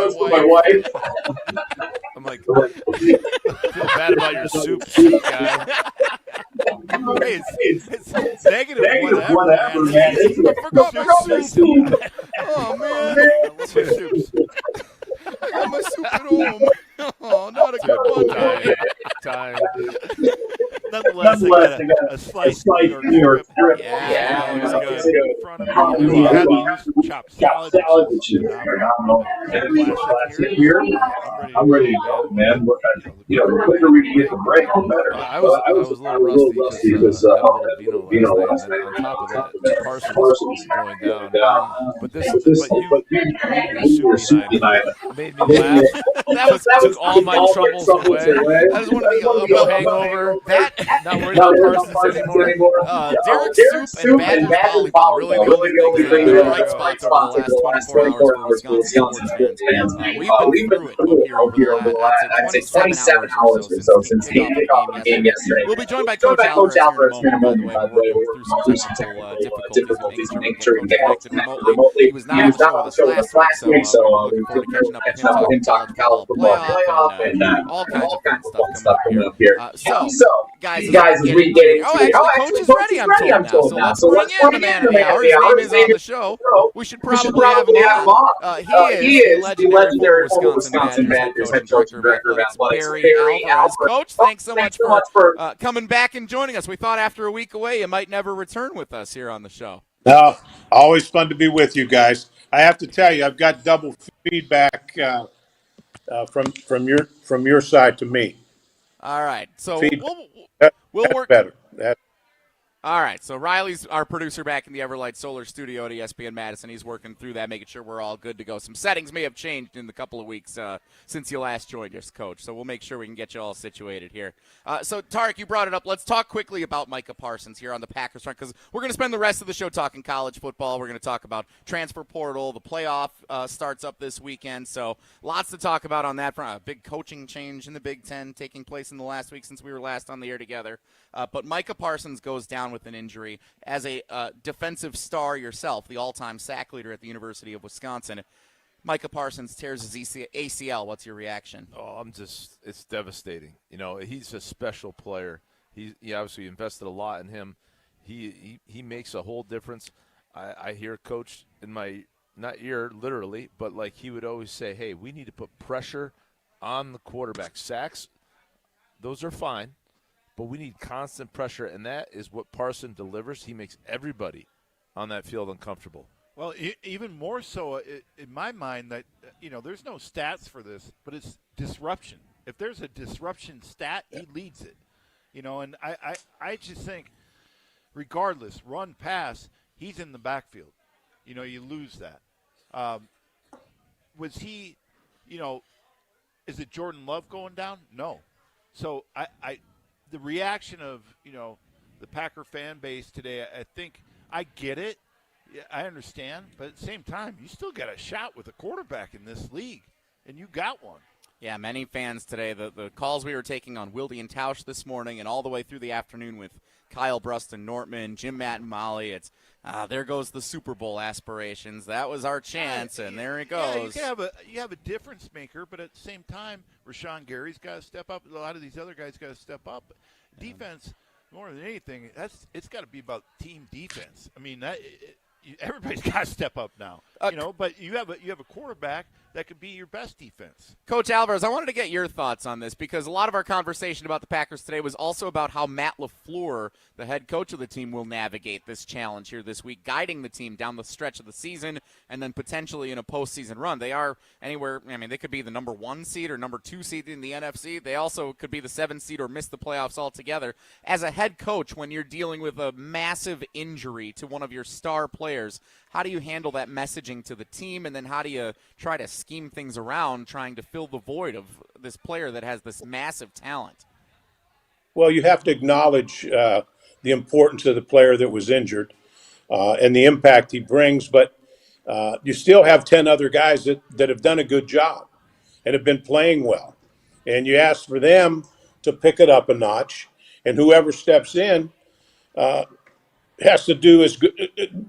for my wife. I'm like, feel bad about your soup guy. Hey, it's negative whatever, man. I forgot my soup. Oh, man. What's my soups? I got my soup at home. Oh, not a good one. Time. Nonetheless, I got a slice New York strip. Yeah, it was good. good. In front of me. I had to use chopped salad, which is phenomenal. Classic here. I'm ready to go, man. The quicker we can get the break, the better. I was a little rusty because I had a little vino last night. And on top of that, Parsons was going down. But your soup night made me laugh. That took all my troubles away. That was one of the hangover. Not worried about Parsons anymore. Derek Soup and Badgers volleyball. Really the only thing that bright spots over the last 24 hours for Wisconsin sports fans. We've been through it here over the last, I'd say 27 hours or so since the kickoff of the game yesterday. We'll be joined by Coach Alvarez here in a moment, by the way. We're working through some difficulties and making sure we can get connected remotely. He was not on the show with us last week, so we're looking forward to catching up with him talking college football playoff and all kinds of fun stuff coming up here. So, guys, as we get into it. Coach is ready, I'm told now. So let's bring in the man of the hour. His name is on the show. We should probably have him on. He is the legendary Wisconsin Badgers head coach and director of athletics, Barry Alvarez. Coach, thanks so much for coming back and joining us. We thought after a week away you might never return with us here on the show. No, always fun to be with you guys. I have to tell you, I've got double feedback from your side to me. All right, so we'll work better. All right, so Riley's our producer back in the Everlight Solar Studio at ESPN Madison. He's working through that, making sure we're all good to go. Some settings may have changed in the couple of weeks since you last joined us, Coach, so we'll make sure we can get you all situated here. So, Tarek, you brought it up. Let's talk quickly about Micah Parsons here on the Packers front, because we're going to spend the rest of the show talking college football. We're going to talk about transfer portal. The playoff starts up this weekend, so lots to talk about on that front. A big coaching change in the Big Ten taking place in the last week since we were last on the air together. But Micah Parsons goes down with an injury. As a defensive star yourself, the all-time sack leader at the University of Wisconsin, Micah Parsons tears his ACL. What's your reaction? Oh, it's devastating. You know, he's a special player. He obviously invested a lot in him. He makes a whole difference. I hear Coach in my, not ear literally, but like he would always say, hey, we need to put pressure on the quarterback. Sacks, those are fine. But we need constant pressure, and that is what Parson delivers. He makes everybody on that field uncomfortable. Well, even more so in my mind that, there's no stats for this, but it's disruption. If there's a disruption stat, he leads it. And I just think, regardless, run, pass, he's in the backfield. You lose that. Was he, is it Jordan Love going down? No. So the reaction of, the Packer fan base today, I think I get it. Yeah, I understand. But at the same time, you still got a shot with a quarterback in this league, and you got one. Yeah, many fans today. The calls we were taking on Wilde and Tausch this morning and all the way through the afternoon with Kyle Bruston, Nortman, Jim, Matt, and Molly, it's there goes the Super Bowl aspirations. That was our chance, and there it goes. Yeah, you have a difference maker, but at the same time, Rashawn Gary's got to step up. A lot of these other guys got to step up. Defense, more than anything, it's got to be about team defense. I mean, everybody's got to step up now. But you have a quarterback that could be your best defense. Coach Alvarez, I wanted to get your thoughts on this because a lot of our conversation about the Packers today was also about how Matt LaFleur, the head coach of the team, will navigate this challenge here this week, guiding the team down the stretch of the season and then potentially in a postseason run. They are anywhere, they could be the number 1 seed or number 2 seed in the NFC. They also could be the 7th seed or miss the playoffs altogether. As a head coach, when you're dealing with a massive injury to one of your star players, how do you handle that messaging to the team, and then how do you try to scheme things around trying to fill the void of this player that has this massive talent? Well, you have to acknowledge the importance of the player that was injured and the impact he brings, but you still have 10 other guys that have done a good job and have been playing well. And you ask for them to pick it up a notch, and whoever steps in has to do as good.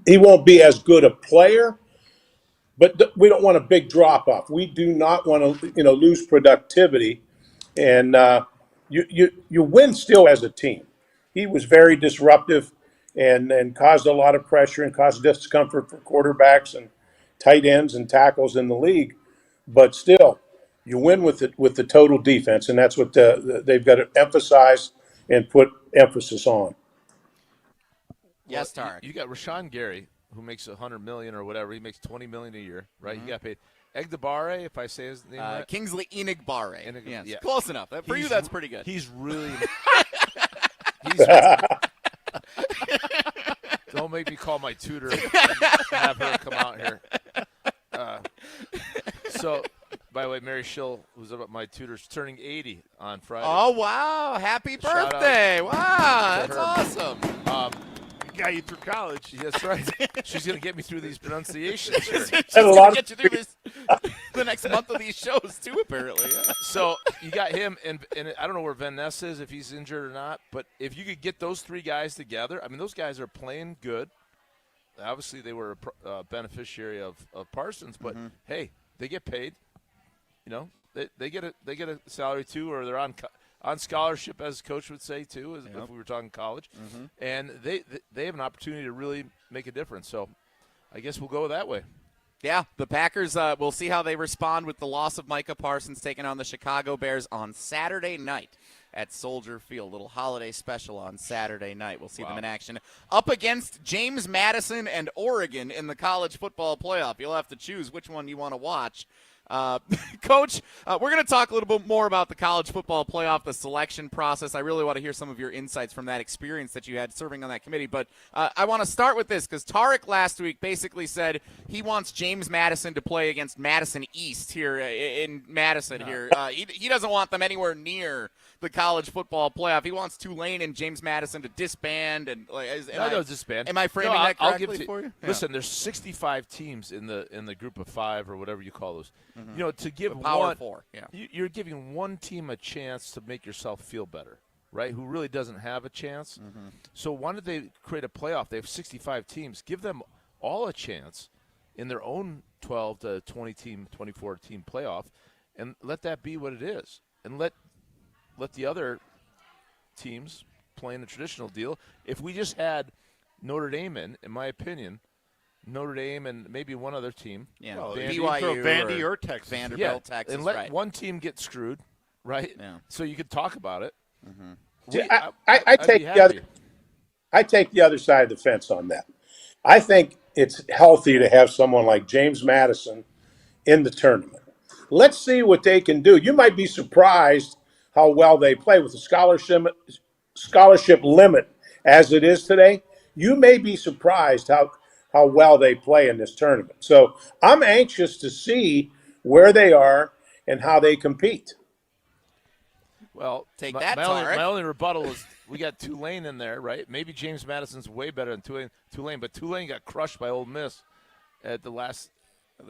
He won't be as good a player, but we don't want a big drop off. We do not want to, lose productivity, and you win still as a team. He was very disruptive, and caused a lot of pressure and caused discomfort for quarterbacks and tight ends and tackles in the league. But still, you win with the total defense, and that's what they've got to emphasize and put emphasis on. Yes, Tarek. You got Rashawn Gary, who makes $100 million or whatever. He makes $20 million a year, right? He got paid. Egdegbare, if I say his name right. Kingsley Enagbare. Yes, yeah. Close enough. For you, that's pretty good. He's really. Don't make me call my tutor and have her come out here. So, by the way, Mary Schill, who's my tutor, is turning 80 on Friday. Oh, wow. Happy birthday. Wow, that's awesome. Got you through college. That's right. She's going to get me through these pronunciations here. She's going to get you through the next month of these shows, too, apparently. Yeah. So you got him, and I don't know where Van Ness is, if he's injured or not, but if you could get those three guys together, I mean, those guys are playing good. Obviously, they were a beneficiary of Parsons, but, hey, they get paid. They get a salary, too, or they're on scholarship, as coach would say, too, if we were talking college. And they have an opportunity to really make a difference. So I guess we'll go that way. Yeah, the Packers, we'll see how they respond with the loss of Micah Parsons taking on the Chicago Bears on Saturday night at Soldier Field. Little holiday special on Saturday night. We'll see them in action up against James Madison and Oregon in the college football playoff. You'll have to choose which one you want to watch. Coach, we're going to talk a little bit more about the college football playoff, the selection process. I really want to hear some of your insights from that experience that you had serving on that committee. But I want to start with this because Tarek last week basically said he wants James Madison to play against Madison East here in Madison here. He doesn't want them anywhere near the college football playoff. He wants Tulane and James Madison to disband. And disband. Am I framing that correctly for you? Listen, there's 65 teams in the group of five or whatever you call those. To give Power Four, you're giving one team a chance to make yourself feel better, right? Who really doesn't have a chance. So why did they create a playoff? They have 65 teams. Give them all a chance in their own 12 to 20 team, 24 team playoff, and let that be what it is. And let the other teams play in the traditional deal. If we just had Notre Dame in my opinion, Notre Dame and maybe one other team. Yeah, well, BYU Vandy or Texas. Vanderbilt, Texas. And let one team get screwed, right? Yeah. So you could talk about it. I take the other side of the fence on that. I think it's healthy to have someone like James Madison in the tournament. Let's see what they can do. You might be surprised how well they play with the scholarship limit as it is today. You may be surprised how well they play in this tournament. So I'm anxious to see where they are and how they compete. Well, my only rebuttal is we got Tulane in there, right? Maybe James Madison's way better than Tulane, but Tulane got crushed by Ole Miss at the last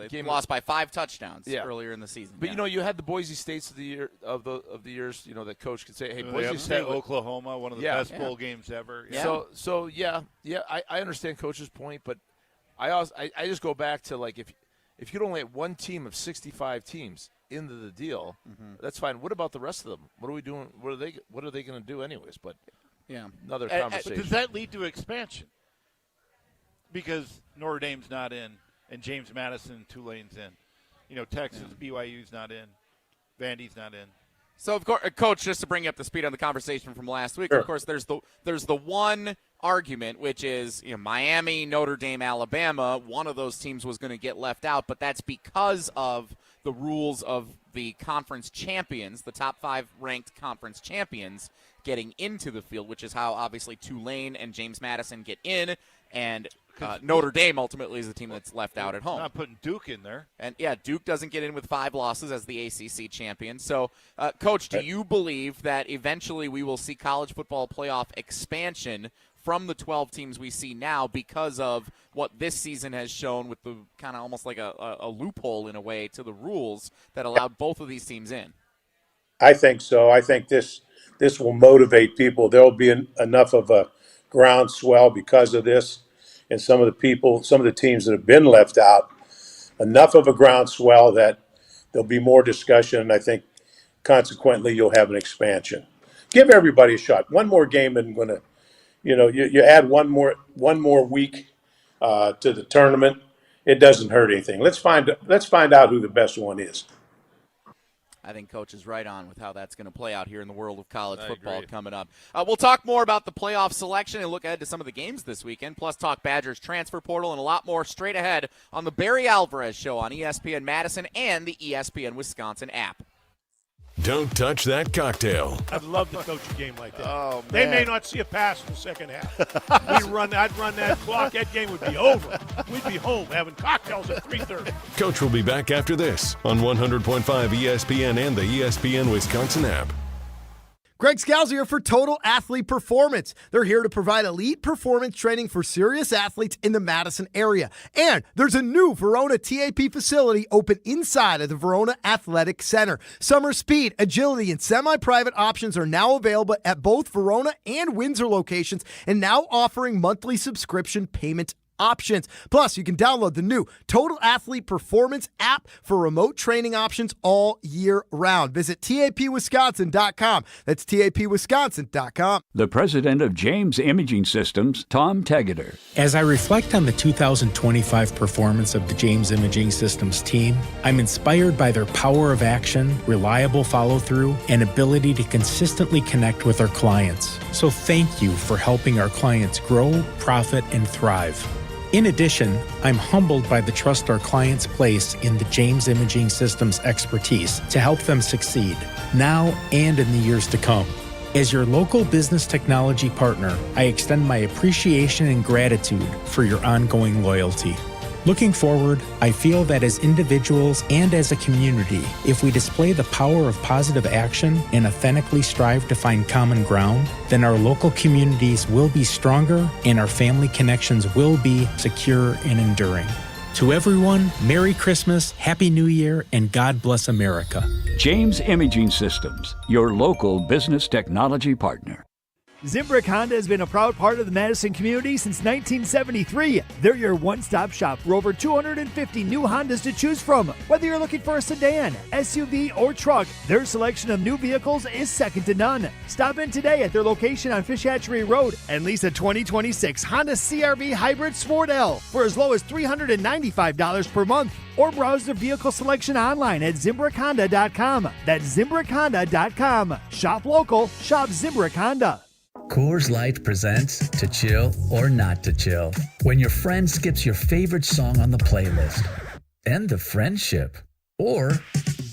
game. Lost by 5 touchdowns earlier in the season. But you had the Boise States of the year of the years. That coach could say, "Hey, Boise State, Oklahoma, one of the best bowl games ever." Yeah. So I understand coach's point, but I just go back to like if you could only have one team of 65 teams into the deal, that's fine. What about the rest of them? What are we doing? What are they going to do anyways? But another conversation. But does that lead to expansion? Because Notre Dame's not in, and James Madison, Tulane's in. Texas, BYU's not in, Vandy's not in. So, of course, Coach, just to bring you up to speed on the conversation from last week, of course, there's the one argument, which is Miami, Notre Dame, Alabama. One of those teams was going to get left out, but that's because of the rules of the conference champions, the top 5 ranked conference champions, getting into the field, which is how obviously Tulane and James Madison get in, and Notre Dame ultimately is the team that's left out at home. Not putting Duke in there. And, Duke doesn't get in with 5 losses as the ACC champion. So, Coach, do you believe that eventually we will see college football playoff expansion from the 12 teams we see now because of what this season has shown with the kind of almost like a loophole in a way to the rules that allowed both of these teams in? I think so. I think this will motivate people. There will be enough of a groundswell because of this, and some of the teams that have been left out enough of a groundswell that there'll be more discussion, and I think consequently you'll have an expansion. Give everybody a shot. One more game and you add one more week to the tournament. It doesn't hurt anything. Let's find out who the best one is. I think Coach is right on with how that's going to play out here in the world of college football coming up. We'll talk more about the playoff selection and look ahead to some of the games this weekend, plus talk Badgers transfer portal and a lot more straight ahead on the Barry Alvarez Show on ESPN Madison and the ESPN Wisconsin app. Don't touch that cocktail. I'd love to coach a game like that. Oh, they man. may not see a pass in the second half. I'd run that clock. That game would be over. We'd be home having cocktails at 3:30. Coach will be back after this on 100.5 ESPN and the ESPN Wisconsin app. Greg Scalzi here for Total Athlete Performance. They're here to provide elite performance training for serious athletes in the Madison area. And there's a new Verona TAP facility open inside of the Verona Athletic Center. Summer speed, agility, and semi-private options are now available at both Verona and Windsor locations and now offering monthly subscription payment options. Plus, you can download the new Total Athlete Performance app for remote training options all year round. Visit tapwisconsin.com. That's tapwisconsin.com. The president of James Imaging Systems, Tom Tegeter. As I reflect on the 2025 performance of the James Imaging Systems team, I'm inspired by their power of action, reliable follow-through, and ability to consistently connect with our clients. So thank you for helping our clients grow, profit, and thrive. In addition, I'm humbled by the trust our clients place in the James Imaging Systems expertise to help them succeed, now and in the years to come. As your local business technology partner, I extend my appreciation and gratitude for your ongoing loyalty. Looking forward, I feel that as individuals and as a community, if we display the power of positive action and authentically strive to find common ground, then our local communities will be stronger and our family connections will be secure and enduring. To everyone, Merry Christmas, Happy New Year, and God bless America. James Imaging Systems, your local business technology partner. Zimbrick Honda has been a proud part of the Madison community since 1973. They're your one-stop shop for over 250 new Hondas to choose from. Whether you're looking for a sedan, SUV, or truck, their selection of new vehicles is second to none. Stop in today at their location on Fish Hatchery Road and lease a 2026 Honda CR-V Hybrid Sport L for as low as $395 per month. Or browse their vehicle selection online at ZimbrickHonda.com. That's ZimbrickHonda.com. Shop local, shop Zimbrick Honda. Coors Light presents To Chill or Not to Chill. When your friend skips your favorite song on the playlist. End the friendship. Or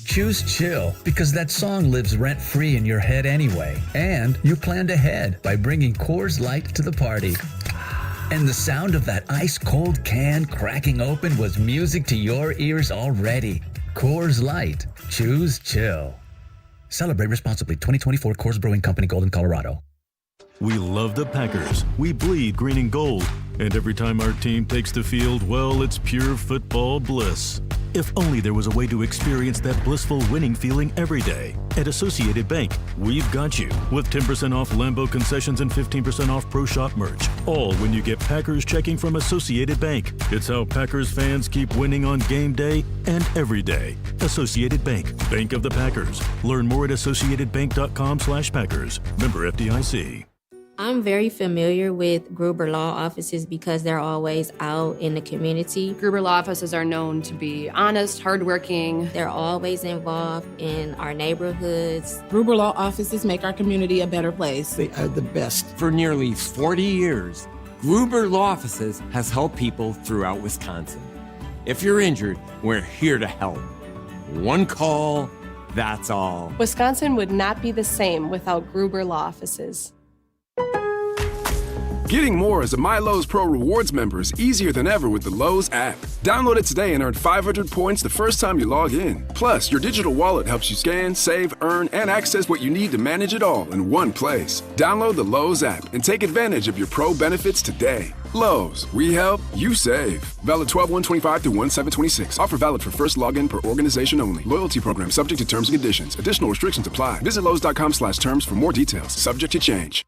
choose chill because that song lives rent-free in your head anyway. And you planned ahead by bringing Coors Light to the party. And the sound of that ice-cold can cracking open was music to your ears already. Coors Light. Choose chill. Celebrate responsibly. 2024 Coors Brewing Company, Golden, Colorado. We love the Packers. We bleed green and gold. And every time our team takes the field, well, it's pure football bliss. If only there was a way to experience that blissful winning feeling every day. At Associated Bank, we've got you with 10% off Lambeau concessions and 15% off Pro Shop merch. All when you get Packers checking from Associated Bank. It's how Packers fans keep winning on game day and every day. Associated Bank, Bank of the Packers. Learn more at associatedbank.com/Packers. Member FDIC. I'm very familiar with Gruber Law Offices because they're always out in the community. Gruber Law Offices are known to be honest, hardworking. They're always involved in our neighborhoods. Gruber Law Offices make our community a better place. They are the best. For nearly 40 years, Gruber Law Offices has helped people throughout Wisconsin. If you're injured, we're here to help. One call, that's all. Wisconsin would not be the same without Gruber Law Offices. Getting more as a MyLowe's Pro Rewards member is easier than ever with the Lowe's app. Download it today and earn 500 points the first time you log in. Plus, your digital wallet helps you scan, save, earn, and access what you need to manage it all in one place. Download the Lowe's app and take advantage of your Pro benefits today. Lowe's, we help, you save. Valid 12/1/25 through 1/7/26. Offer valid for first login per organization only. Loyalty program subject to terms and conditions. Additional restrictions apply. Visit Lowe's.com/terms for more details. Subject to change.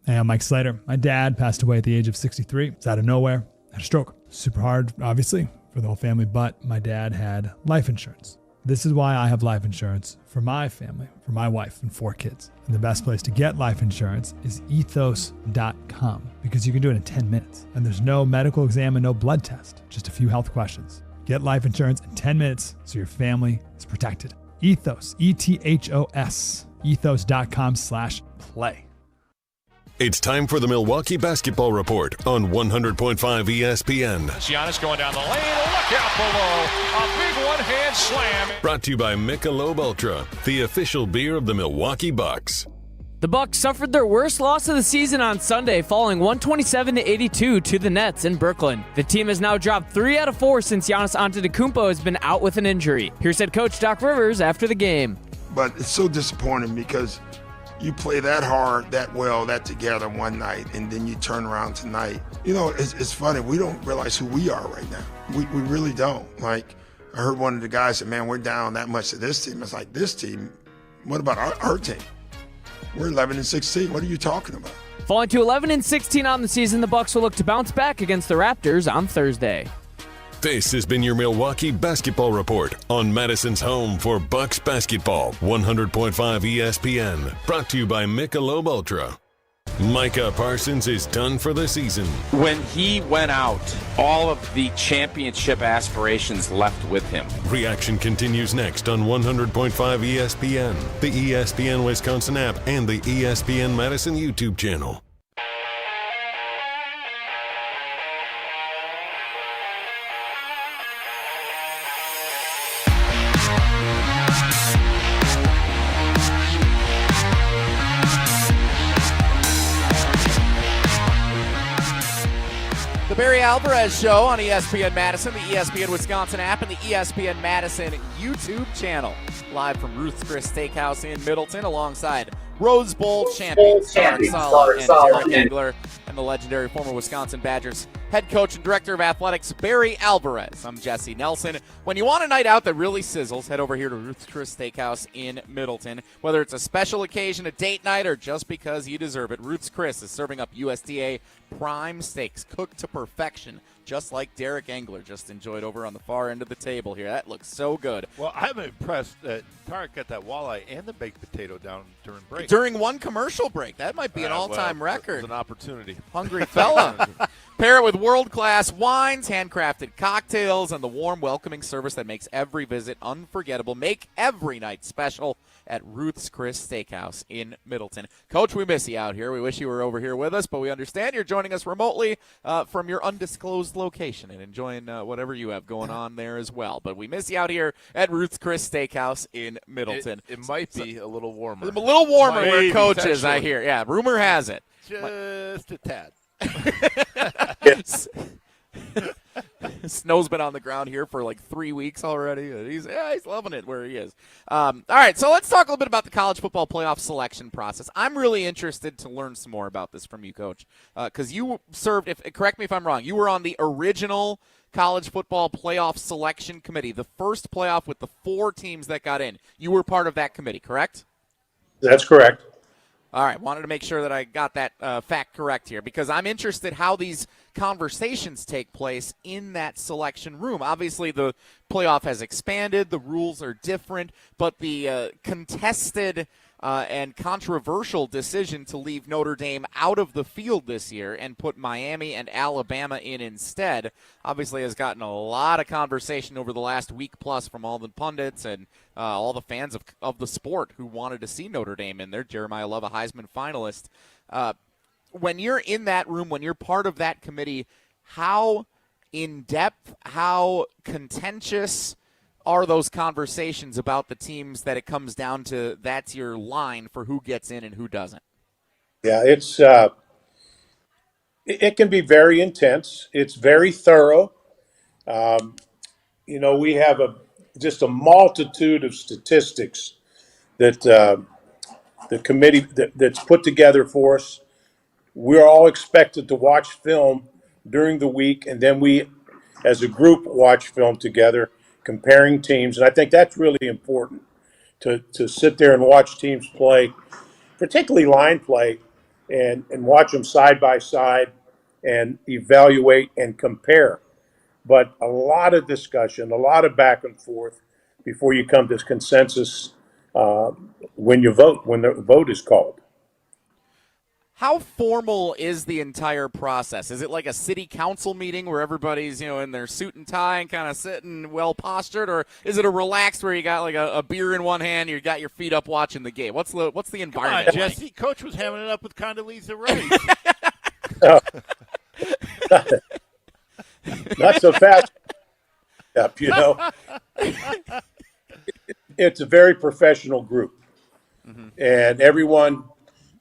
Hey, I'm Mike Slater. My dad passed away at the age of 63. It's out of nowhere. Had a stroke. Super hard, obviously. for the whole family, but my dad had life insurance. This is why I have life insurance for my family, for my wife and 4 kids. And the best place to get life insurance is ethos.com because you can do it in 10 minutes. And there's no medical exam and no blood test, just a few health questions. Get life insurance in 10 minutes so your family is protected. Ethos, ETHOS, ethos.com/play. It's time for the Milwaukee Basketball Report on 100.5 ESPN. Giannis going down the lane. Look out below. A big one-hand slam. Brought to you by Michelob Ultra, the official beer of the Milwaukee Bucks. The Bucks suffered their worst loss of the season on Sunday, falling 127-82 to the Nets in Brooklyn. The team has now dropped 3 out of 4 since Giannis Antetokounmpo has been out with an injury. Here's head coach Doc Rivers after the game. But it's so disappointing because you play that hard, that well, that together one night, and then you turn around tonight. You know, it's funny. We don't realize who we are right now. We really don't. Like, I heard one of the guys say, man, we're down that much to this team. It's like, this team? What about our team? We're 11-16. What are you talking about? Falling to 11-16 on the season, the Bucks will look to bounce back against the Raptors on Thursday. This has been your Milwaukee Basketball Report on Madison's home for Bucks basketball, 100.5 ESPN. Brought to you by Michelob Ultra. Micah Parsons is done for the season. When he went out, all of the championship aspirations left with him. Reaction continues next on 100.5 ESPN, the ESPN Wisconsin app, and the ESPN Madison YouTube channel. The Barry Alvarez Show on ESPN Madison, the ESPN Wisconsin app, and the ESPN Madison YouTube channel. Live from Ruth's Chris Steakhouse in Middleton alongside Rose Bowl champions Tarek Saleh and Derek Engler, and the legendary former Wisconsin Badgers head coach and director of athletics, Barry Alvarez. I'm Jesse Nelson. When you want a night out that really sizzles, head over here to Ruth's Chris Steakhouse in Middleton. Whether it's a special occasion, a date night, or just because you deserve it, Ruth's Chris is serving up USDA prime steaks cooked to perfection, just like Derek Engler just enjoyed over on the far end of the table here. That looks so good. Well, I'm impressed that Tarek got that walleye and the baked potato down during break. During one commercial break. That might be an all-time record. It was an opportunity. Hungry fella. Pair it with world-class wines, handcrafted cocktails, and the warm, welcoming service that makes every visit unforgettable. Make every night special at Ruth's Chris Steakhouse in Middleton. Coach, we miss you out here. We wish you were over here with us, but we understand you're joining us remotely from your undisclosed location and enjoying whatever you have going on there as well. But we miss you out here at Ruth's Chris Steakhouse in Middleton. It might be a little warmer. A little warmer where Coach is, I hear. Yeah, rumor has it. Just a tad. Snow's been on the ground here for like 3 weeks already. And he's loving it where he is. All right, so let's talk a little bit about the college football playoff selection process. I'm really interested to learn some more about this from you, Coach, because you served, correct me if I'm wrong, you were on the original college football playoff selection committee, the first playoff with the 4 teams that got in. You were part of that committee, correct? That's correct. All right, wanted to make sure that I got that fact correct here because I'm interested how these conversations take place in that selection room. Obviously, the playoff has expanded, the rules are different, but the contested and controversial decision to leave Notre Dame out of the field this year and put Miami and Alabama in instead obviously has gotten a lot of conversation over the last week plus from all the pundits and all the fans of the sport who wanted to see Notre Dame in there. Jeremiah Love, a Heisman finalist. When you're in that room, when you're part of that committee, how in-depth, how contentious are those conversations about the teams that it comes down to that's your line for who gets in and who doesn't? Yeah, it can be very intense. It's very thorough. We have just a multitude of statistics that the committee that's put together for us. We're all expected to watch film during the week, and then we, as a group, watch film together, comparing teams. And I think that's really important to sit there and watch teams play, particularly line play, and watch them side by side and evaluate and compare. but a lot of discussion, a lot of back and forth before you come to consensus when the vote is called. How formal is the entire process? Is it like a city council meeting where everybody's, in their suit and tie and kind of sitting well postured, or is it a relaxed where you got like a beer in one hand, you got your feet up watching the game? What's the environment? Come on, like? Jesse. Coach was having it up with Condoleezza Rice. Not so fast. It's a very professional group, and everyone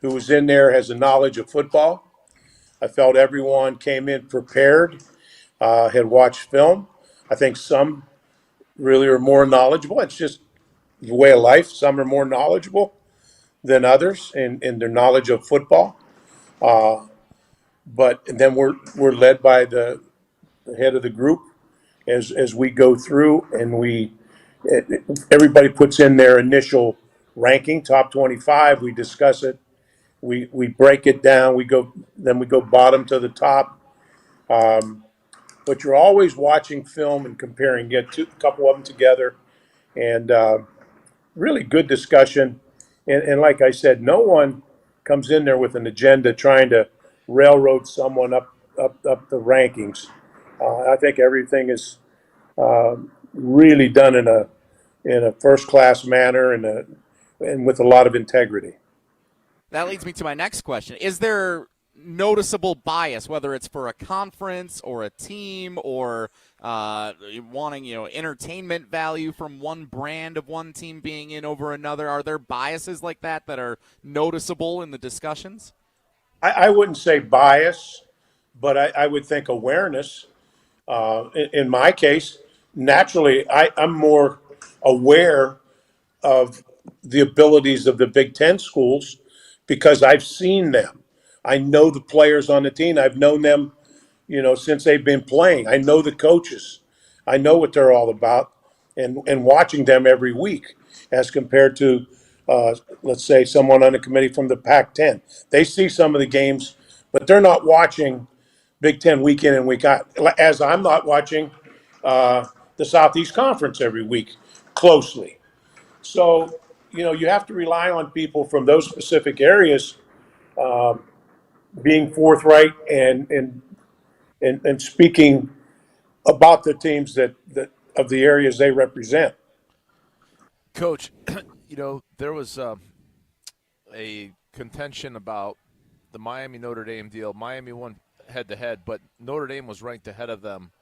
who was in there has a knowledge of football. I felt everyone came in prepared, had watched film. I think some really are more knowledgeable. It's just the way of life. Some are more knowledgeable than others in their knowledge of football. But then we're led by the head of the group as we go through, and everybody puts in their initial ranking, top 25. We discuss it. We break it down. We go bottom to the top. But you're always watching film and comparing. Get a couple of them together, and really good discussion. And like I said, no one comes in there with an agenda trying to railroad someone up the rankings. I think everything is really done in a first class manner and with a lot of integrity. That leads me to my next question. Is there noticeable bias, whether it's for a conference or a team or wanting, entertainment value from one brand of one team being in over another? Are there biases like that are noticeable in the discussions? I wouldn't say bias, but I would think awareness. In my case, naturally, I'm more aware of the abilities of the Big Ten schools because I've seen them. I know the players on the team. I've known them, since they've been playing. I know the coaches. I know what they're all about, and watching them every week as compared to, let's say, someone on the committee from the Pac-10. They see some of the games, but they're not watching Big Ten week in and week out, as I'm not watching the Southeast Conference every week closely. So, you have to rely on people from those specific areas being forthright and speaking about the teams that of the areas they represent. Coach, there was a contention about the Miami-Notre Dame deal. Miami won head-to-head, but Notre Dame was ranked ahead of them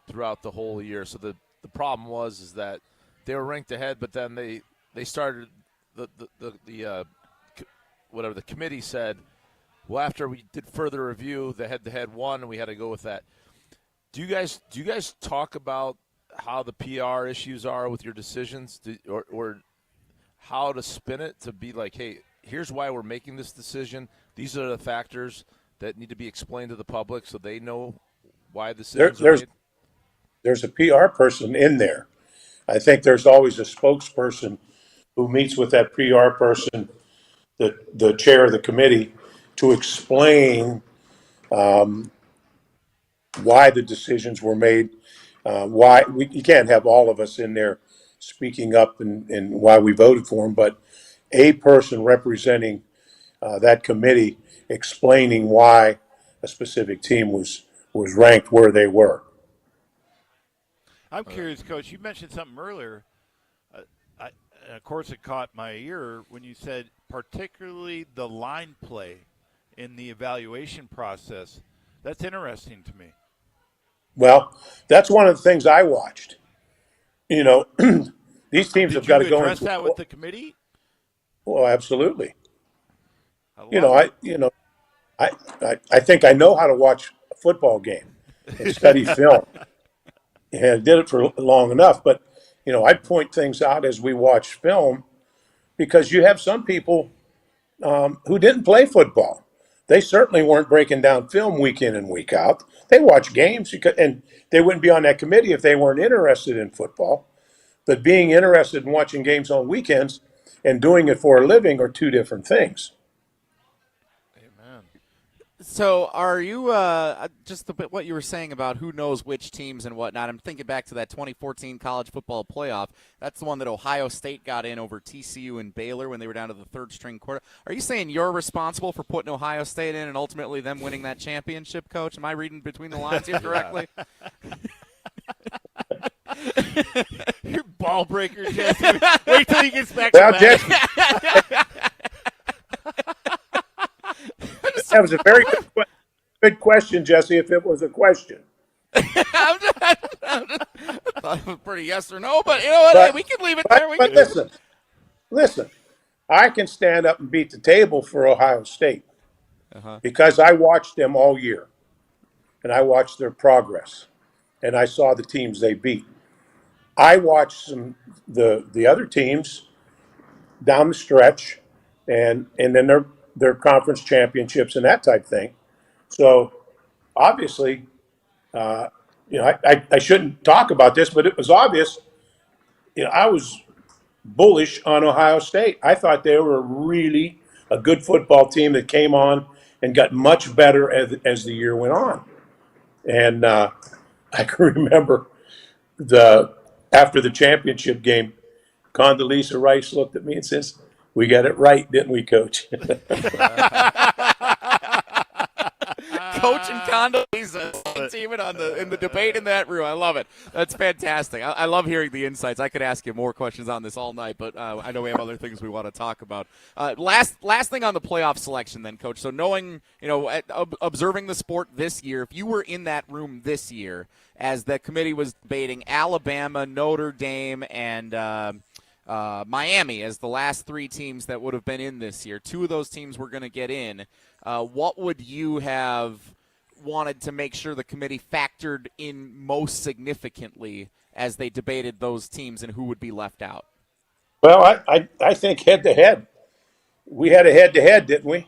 throughout the whole year. So the problem was that they were ranked ahead, but then they started the committee said, well, after we did further review, the head-to-head won, and we had to go with that. Do you guys talk about how the PR issues are with your decisions, or how to spin it to be like, hey, here's why we're making this decision. These are the factors that need to be explained to the public so they know why the decisions are made? There's a PR person in there. I think there's always a spokesperson who meets with that PR person, the chair of the committee, to explain why the decisions were made. You can't have all of us in there speaking up and why we voted for them, but a person representing that committee explaining why a specific team was ranked where they were. I'm curious, Coach. You mentioned something earlier. And of course, it caught my ear when you said particularly the line play in the evaluation process. That's interesting to me. Well, that's one of the things I watched. These teams have got to go. Did you address that with the committee? Well, absolutely. I think I know how to watch a football game and study film. And I did it for long enough, but I point things out as we watch film because you have some people who didn't play football. They certainly weren't breaking down film week in and week out. They watch games, and they wouldn't be on that committee if they weren't interested in football. But being interested in watching games on weekends and doing it for a living are two different things. Amen. So are you just a bit what you were saying about who knows which teams and whatnot? I'm thinking back to that 2014 college football playoff. That's the one that Ohio State got in over TCU and Baylor when they were down to the third-string quarter. Are you saying you're responsible for putting Ohio State in and ultimately them winning that championship, Coach? Am I reading between the lines here correctly? You're ball breaker, Jesse. Wait till he gets back Well, to Jesse, that was a very good question, Jesse, if it was a question. I thought it was pretty yes or no, but you know what? Hey, we can leave it there. But listen, I can stand up and beat the table for Ohio State because I watched them all year, and I watched their progress, and I saw the teams they beat. I watched the other teams down the stretch, and then their conference championships and that type thing. So obviously, I shouldn't talk about this, but it was obvious. I was bullish on Ohio State. I thought they were really a good football team that came on and got much better as the year went on. And I can remember after the championship game, Condoleezza Rice looked at me and says, "We got it right, didn't we, Coach?" Coach and Condoleezza teaming in the debate in that room. I love it. That's fantastic. I love hearing the insights. I could ask you more questions on this all night, but I know we have other things we want to talk about. Last thing on the playoff selection then, Coach. So knowing, observing the sport this year, if you were in that room this year as the committee was debating Alabama, Notre Dame, and Miami as the last three teams that would have been in this year, two of those teams were going to get in. What would you have wanted to make sure the committee factored in most significantly as they debated those teams and who would be left out? Well, I think head-to-head. We had a head-to-head, didn't we?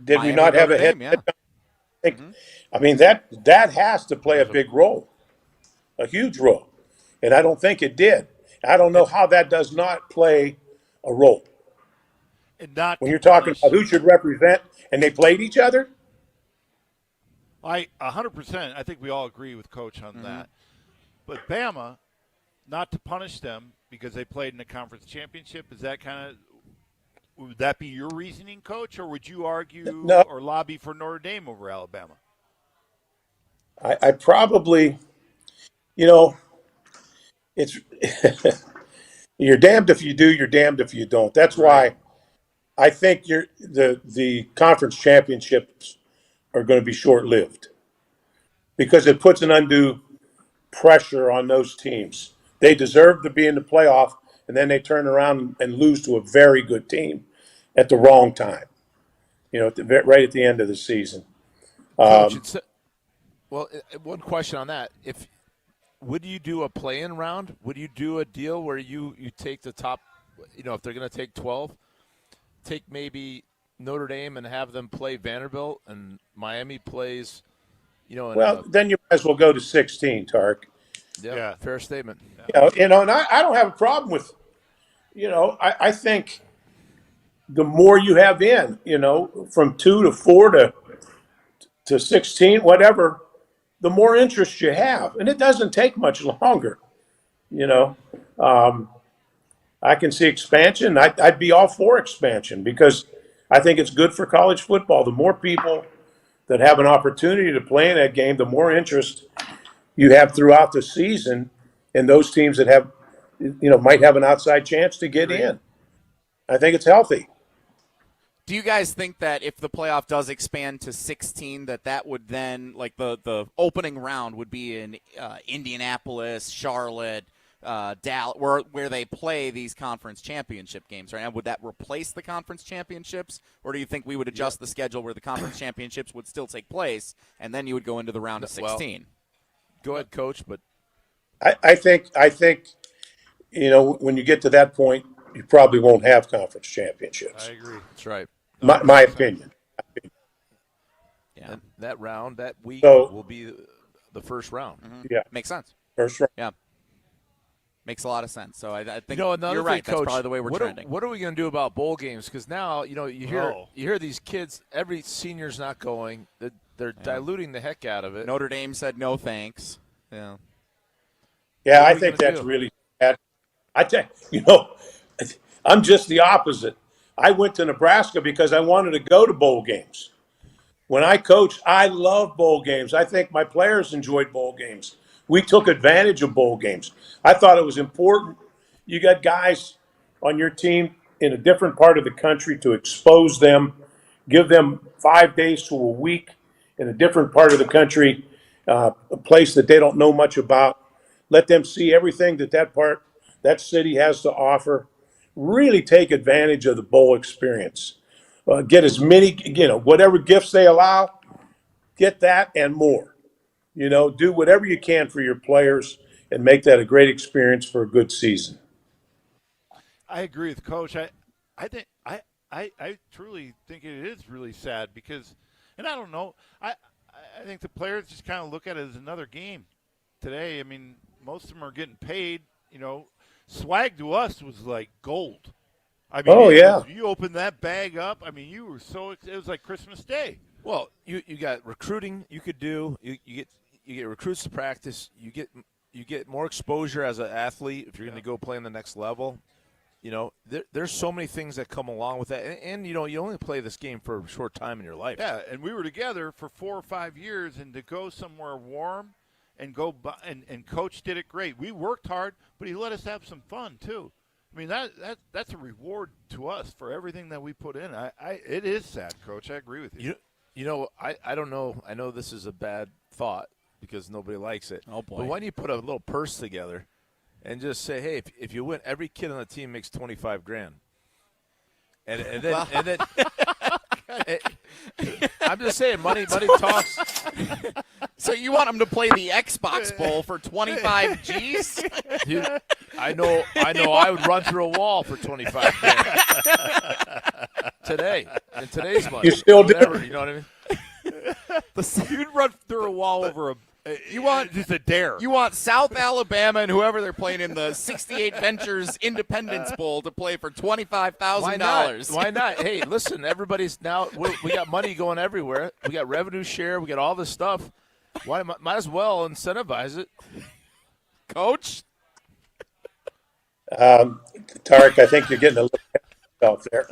Did Miami, we not have a Notre Dame, head-to-head? I mean, that has to play a big role, a huge role. And I don't think it did. I don't know how that does not play a role. Not when you're talking about who should represent, and they played each other. 100%. I think we all agree with Coach on that. But Bama, not to punish them because they played in the conference championship. Is that would that be your reasoning, Coach, or would you argue or lobby for Notre Dame over Alabama? I probably, it's you're damned if you do, you're damned if you don't. That's why. I think the conference championships are going to be short-lived because it puts an undue pressure on those teams. They deserve to be in the playoff, and then they turn around and lose to a very good team at the wrong time, right at the end of the season. Coach, one question on that. Would you do a play-in round? Would you do a deal where you take the top, if they're going to take 12, take maybe Notre Dame and have them play Vanderbilt, and Miami plays, then you might as well go to 16, Tark. Yeah, fair statement. And I don't have a problem with, I think the more you have in, from 2 to 4 to 16, whatever, the more interest you have, and it doesn't take much longer. I can see expansion. I'd be all for expansion because I think it's good for college football. The more people that have an opportunity to play in that game, the more interest you have throughout the season, and those teams that have, might have an outside chance to get in. I think it's healthy. Do you guys think that if the playoff does expand to 16, that would then, like the opening round would be in Indianapolis, Charlotte, Dallas, where they play these conference championship games, right? And would that replace the conference championships, or do you think we would adjust the schedule where the conference championships would still take place, and then you would go into the round of 16? Go ahead, Coach. But I think when you get to that point, you probably won't have conference championships. I agree. That's right. My opinion. Yeah, and that round, that week will be the first round. Yeah, makes sense. First round. Yeah. Makes a lot of sense. So I think another you're right. thing, Coach, That's probably the way we're trending. What are we going to do about bowl games? Because now, you hear these kids, every senior's not going. They're diluting the heck out of it. Notre Dame said no thanks. Yeah. Yeah, I think that's really sad. I tell you, I'm just the opposite. I went to Nebraska because I wanted to go to bowl games. When I coached, I love bowl games. I think my players enjoyed bowl games. We took advantage of bowl games. I thought it was important. You got guys on your team in a different part of the country to expose them, give them 5 days to a week in a different part of the country, a place that they don't know much about. Let them see everything that city has to offer. Really take advantage of the bowl experience. Get as many, whatever gifts they allow, get that and more. Do whatever you can for your players and make that a great experience for a good season. I agree with Coach. I truly think it is really sad because, and I don't know, I think the players just kind of look at it as another game today. I mean, most of them are getting paid. Swag to us was like gold. I mean, you opened that bag up. I mean, you were it was like Christmas Day. Well, you got recruiting you could do. You get recruits to practice. You get more exposure as an athlete if you're going to go play on the next level. There's so many things that come along with that, and you only play this game for a short time in your life. Yeah, and we were together for 4 or 5 years, and to go somewhere warm and go and Coach did it great. We worked hard, but he let us have some fun too. I mean that's a reward to us for everything that we put in. It is sad, Coach. I agree with you. I don't know. I know this is a bad thought because nobody likes it. Oh boy! But why don't you put a little purse together and just say, hey, if you win, every kid on the team makes $25,000, and then I'm just saying, money talks. So you want them to play the Xbox Bowl for 25 G's? Dude, I know. I would run through a wall for $25,000 today. In today's money, you still do. You know what I mean? You'd run through a wall over a. You want just a dare. You want South Alabama and whoever they're playing in the 68 Ventures Independence Bowl to play for $25,000. Why not? Hey, listen, everybody's now we got money going everywhere. We got revenue share. We got all this stuff. Why might as well incentivize it, Coach? Tarek, I think you're getting a little yourself there.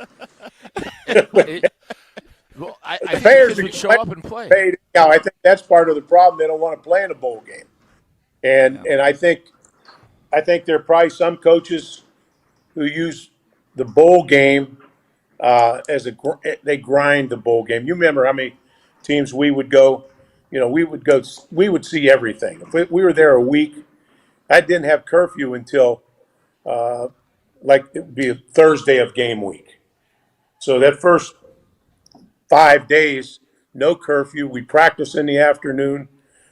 Well, I think kids would show up and play. I think that's part of the problem. They don't want to play in a bowl game, and I think there are probably some coaches who use the bowl game they grind the bowl game. You remember how many teams we would go? We would see everything. If we were there a week, I didn't have curfew until it would be a Thursday of game week. So that first 5 days, no curfew. We practice in the afternoon.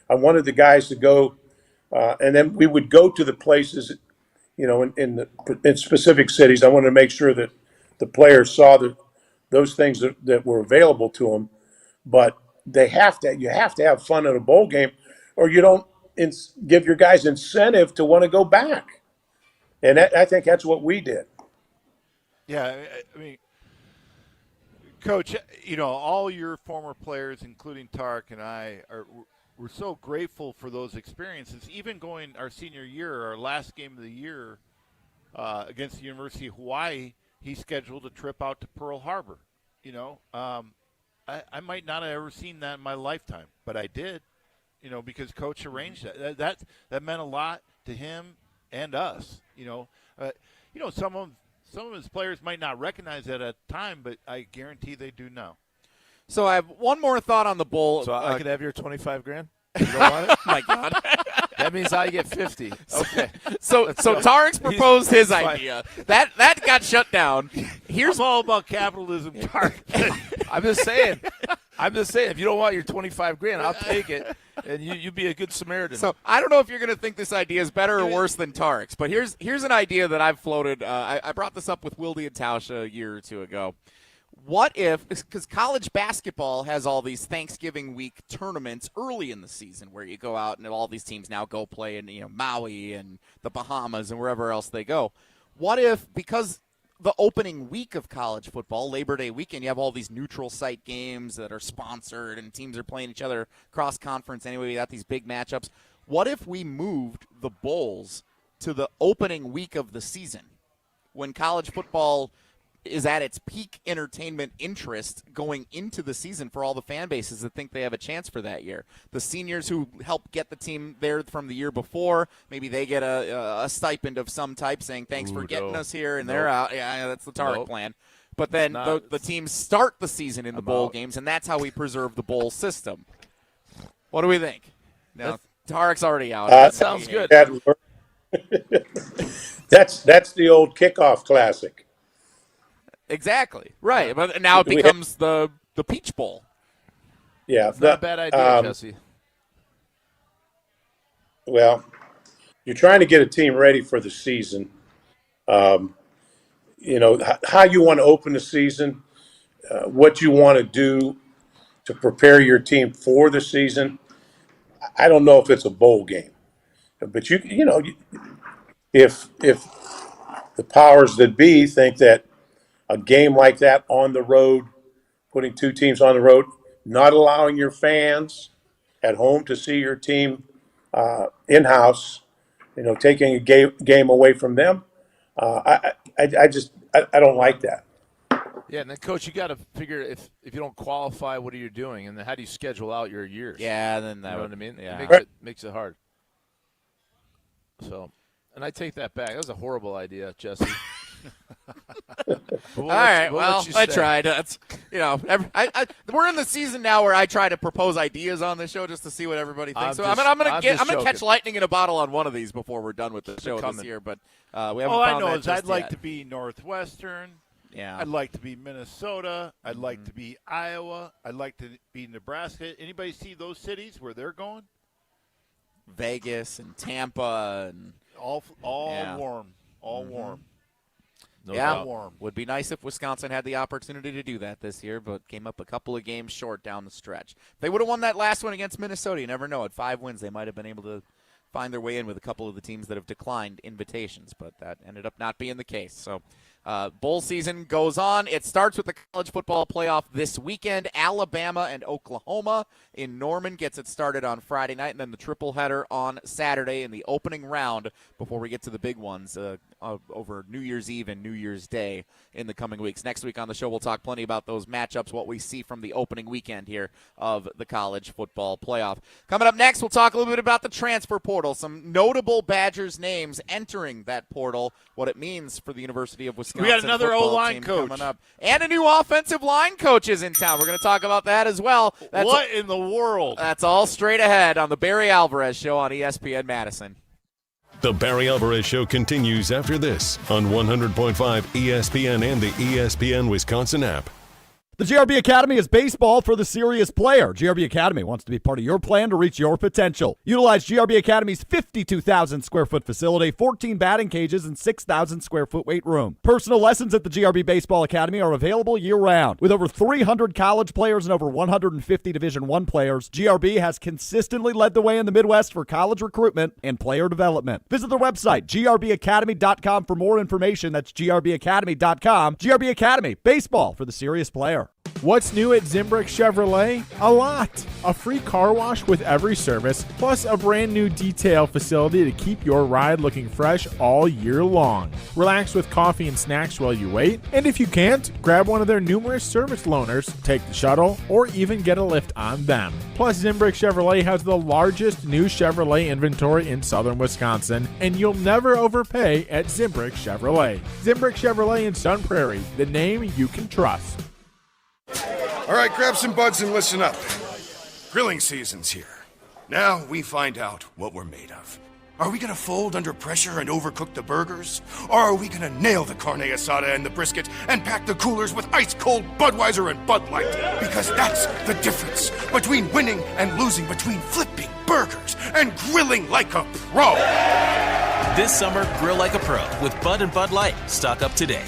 I wanted the guys to go, and then we would go to the places, in specific cities. I wanted to make sure that the players saw those things that were available to them. But you have to have fun at a bowl game, or you don't give your guys incentive to want to go back. And I think that's what we did. Yeah, I mean, Coach, all your former players, including Tarek and I, we're so grateful for those experiences. Even going our senior year, our last game of the year against the University of Hawaii, he scheduled a trip out to Pearl Harbor. I might not have ever seen that in my lifetime, but I did, because Coach arranged that. That meant a lot to him and us. Some of his players might not recognize that at the time, but I guarantee they do now. So I have one more thought on the bowl. So I could have your $25,000. You don't want it? My God. That means I get 50. Okay. So Tarek's proposed his idea. That got shut down. Here's all about capitalism, Tarek. I'm just saying. If you don't want your $25,000, I'll take it, and you be a good Samaritan. So I don't know if you're going to think this idea is better or worse than Tarek's, but here's an idea that I've floated. I brought this up with Wildy and Tauscha a year or two ago. What if, because college basketball has all these Thanksgiving week tournaments early in the season where you go out and all these teams now go play in Maui and the Bahamas and wherever else they go. What if, because the opening week of college football, Labor Day weekend, you have all these neutral site games that are sponsored and teams are playing each other cross-conference anyway, you got these big matchups. What if we moved the bowls to the opening week of the season when college football is at its peak entertainment interest going into the season for all the fan bases that think they have a chance for that year? The seniors who help get the team there from the year before, maybe they get a stipend of some type saying thanks for getting us here, and they're out. Yeah, that's the Tarek plan. But then the teams start the season in the bowl games, and that's how we preserve the bowl system. What do we think? Now, Tarek's already out. That sounds good. That's the old kickoff classic. Exactly. Right. But now it becomes the Peach Bowl. Yeah. It's not a bad idea, Jesse. Well, you're trying to get a team ready for the season. How you want to open the season, what you want to do to prepare your team for the season. I don't know if it's a bowl game, but if the powers that be think that a game like that on the road, putting two teams on the road, not allowing your fans at home to see your team in-house, taking a game away from them, I don't like that. Yeah, and then, Coach, you got to figure if you don't qualify, what are you doing? And then how do you schedule out your years? Yeah, then you know what I mean? Yeah. It makes it hard. So, and I take that back. That was a horrible idea, Jesse. All right. Well, I tried. That's we're in the season now where I try to propose ideas on the show just to see what everybody thinks. I'm gonna catch lightning in a bottle on one of these before we're done with the show this year. But we haven't. All found I know that is I'd just like yet. to be Northwestern. Yeah. I'd like to be Minnesota. I'd like to be Iowa. I'd like to be Nebraska. Anybody see those cities where they're going? Vegas and Tampa and all warm, all Mm-hmm. warm. No yeah, warm. Would be nice if Wisconsin had the opportunity to do that this year, but came up a couple of games short down the stretch. If they would have won that last one against Minnesota, you never know. At 5 wins, they might have been able to find their way in with a couple of the teams that have declined invitations, but that ended up not being the case. So bowl season goes on. It starts with the college football playoff this weekend. Alabama and Oklahoma in Norman gets it started on Friday night, and then the triple header on Saturday in the opening round before we get to the big ones over New Year's Eve and New Year's Day in the coming weeks. Next week on the show, we'll talk plenty about those matchups, what we see from the opening weekend here of the college football playoff. Coming up next, we'll talk a little bit about the transfer portal, some notable Badgers names entering that portal, what it means for the University of Wisconsin. We got another O-line coach. Coming up. And a new offensive line coach is in town. We're going to talk about that as well. What in the world? That's all straight ahead on the Barry Alvarez Show on ESPN Madison. The Barry Alvarez Show continues after this on 100.5 ESPN and the ESPN Wisconsin app. The GRB Academy is baseball for the serious player. GRB Academy wants to be part of your plan to reach your potential. Utilize GRB Academy's 52,000 square foot facility, 14 batting cages, and 6,000 square foot weight room. Personal lessons at the GRB Baseball Academy are available year-round. With over 300 college players and over 150 Division I players, GRB has consistently led the way in the Midwest for college recruitment and player development. Visit their website, grbacademy.com, for more information. That's grbacademy.com. GRB Academy, baseball for the serious player. What's new at Zimbrick Chevrolet? A lot. A free car wash with every service, plus a brand new detail facility to keep your ride looking fresh all year long. Relax with coffee and snacks while you wait, and if you can't, grab one of their numerous service loaners, take the shuttle, or even get a lift on them. Plus, Zimbrick Chevrolet has the largest new Chevrolet inventory in southern Wisconsin, and you'll never overpay at Zimbrick Chevrolet. Zimbrick Chevrolet in Sun Prairie, the name you can trust. All right, grab some buds and listen up. Grilling season's here. Now we find out what we're made of. Are we gonna fold under pressure and overcook the burgers? Or are we gonna nail the carne asada and the brisket and pack the coolers with ice-cold Budweiser and Bud Light? Because that's the difference between winning and losing, between flipping burgers and grilling like a pro. This summer, grill like a pro with Bud and Bud Light. Stock up today.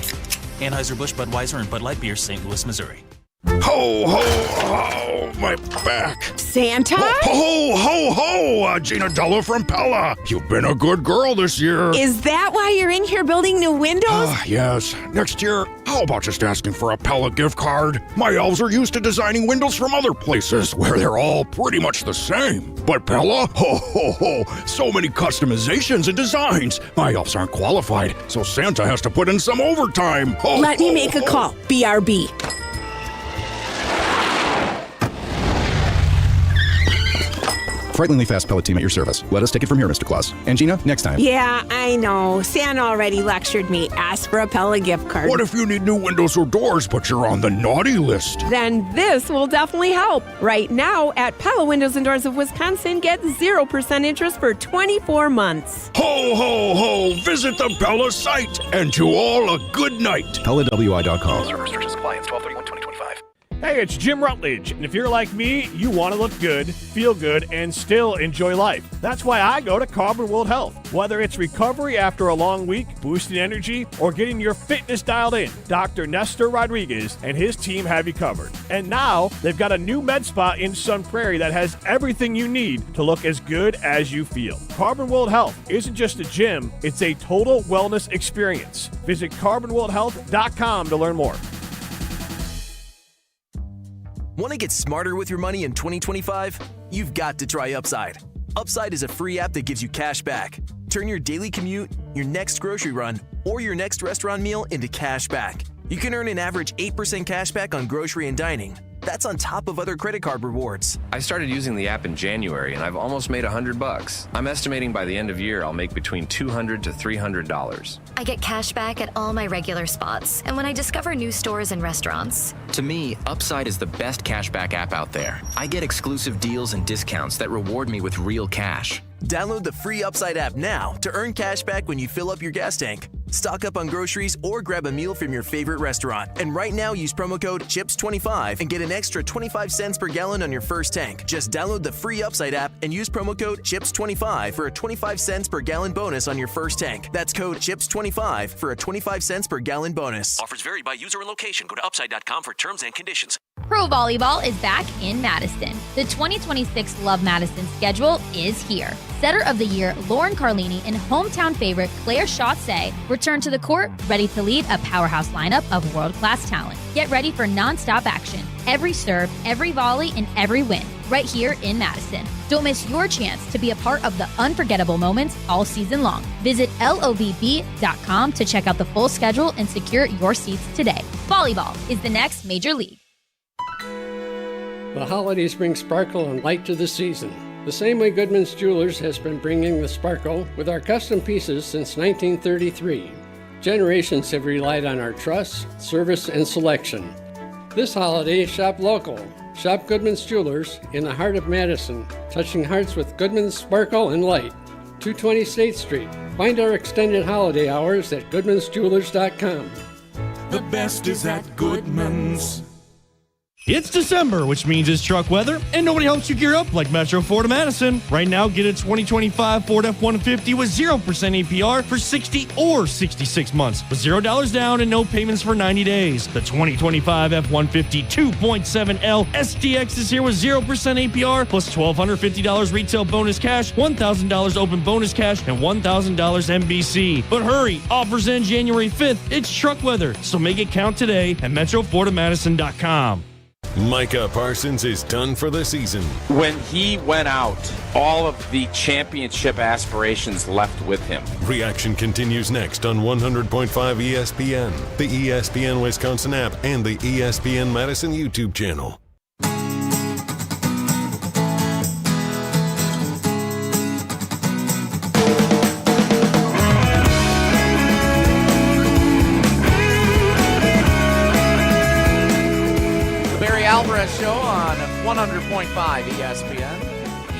Anheuser-Busch, Budweiser, and Bud Light Beer, St. Louis, Missouri. Ho, ho, ho, my back. Santa? Ho, ho, ho, Gina Della from Pella. You've been a good girl this year. Is that why you're in here building new windows? Yes. Next year, how about just asking for a Pella gift card? My elves are used to designing windows from other places where they're all pretty much the same. But Pella? Ho, ho, ho. So many customizations and designs. My elves aren't qualified, so Santa has to put in some overtime. Ho, Let me make a call. BRB. Frighteningly fast pellet team at your service. Let us take it from here, Mr. Claus. And Gina, next time. Yeah, I know. Santa already lectured me. Ask for a Pella gift card. What if you need new windows or doors, but you're on the naughty list? Then this will definitely help. Right now, at Pella Windows and Doors of Wisconsin, get 0% interest for 24 months. Ho, ho, ho! Visit the Pella site, and to all a good night. PellaWI.com. Certain restrictions apply. It's 12/31/2025. Hey, it's Jim Rutledge, and if you're like me, you want to look good, feel good, and still enjoy life. That's why I go to Carbon World Health. Whether it's recovery after a long week, boosting energy, or getting your fitness dialed in, Dr. Nestor Rodriguez and his team have you covered. And now, they've got a new med spa in Sun Prairie that has everything you need to look as good as you feel. Carbon World Health isn't just a gym, it's a total wellness experience. Visit carbonworldhealth.com to learn more. Want to get smarter with your money in 2025? You've got to try Upside. Upside is a free app that gives you cash back. Turn your daily commute, your next grocery run, or your next restaurant meal into cash back. You can earn an average 8% cash back on grocery and dining. That's on top of other credit card rewards. I started using the app in January, and I've almost made $100. I'm estimating by the end of year, I'll make between $200 to $300. I get cash back at all my regular spots, and when I discover new stores and restaurants. To me, Upside is the best cashback app out there. I get exclusive deals and discounts that reward me with real cash. Download the free Upside app now to earn cash back when you fill up your gas tank. Stock up on groceries or grab a meal from your favorite restaurant. And right now, use promo code CHIPS25 and get an extra 25 cents per gallon on your first tank. Just download the free Upside app and use promo code CHIPS25 for a 25 cents per gallon bonus on your first tank. That's code CHIPS25 for a 25 cents per gallon bonus. Offers vary by user and location. Go to upside.com for terms and conditions. Pro Volleyball is back in Madison. The 2026 Love Madison schedule is here. Setter of the Year Lauren Carlini and hometown favorite Claire Chausset return to the court, ready to lead a powerhouse lineup of world-class talent. Get ready for non-stop action. Every serve, every volley, and every win, right here in Madison. Don't miss your chance to be a part of the unforgettable moments all season long. Visit lovb.com to check out the full schedule and secure your seats today. Volleyball is the next major league. The holidays bring sparkle and light to the season. The same way Goodman's Jewelers has been bringing the sparkle with our custom pieces since 1933. Generations have relied on our trust, service, and selection. This holiday, shop local. Shop Goodman's Jewelers in the heart of Madison, touching hearts with Goodman's sparkle and light. 220 State Street. Find our extended holiday hours at goodmansjewelers.com. The best is at Goodman's. It's December, which means it's truck weather, and nobody helps you gear up like Metro Ford of Madison. Right now, get a 2025 Ford F-150 with 0% APR for 60 or 66 months, with $0 down and no payments for 90 days. The 2025 F-150 2.7L STX is here with 0% APR plus $1,250 retail bonus cash, $1,000 open bonus cash, and $1,000 MBC. But hurry, offers end January 5th. It's truck weather, so make it count today at MetroFordofMadison.com. Micah Parsons is done for the season. When he went out, all of the championship aspirations left with him. Reaction continues next on 100.5 ESPN, the ESPN Wisconsin app, and the ESPN Madison YouTube channel. Barry Alvarez Show on 100.5 ESPN,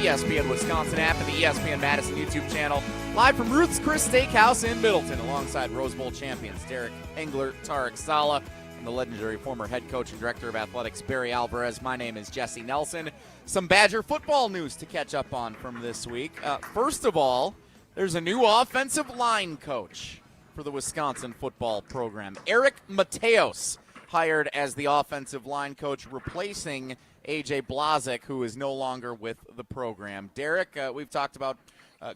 ESPN Wisconsin app, and the ESPN Madison YouTube channel. Live from Ruth's Chris Steakhouse in Middleton, alongside Rose Bowl champions Derek Engler, Tarek Sala, and the legendary former head coach and director of athletics Barry Alvarez. My name is Jesse Nelson. Some Badger football news to catch up on from this week. First of all, there's a new offensive line coach. for the Wisconsin football program. Eric Mateos hired as the offensive line coach, replacing A.J. Blazek, who is no longer with the program. Derek, we've talked about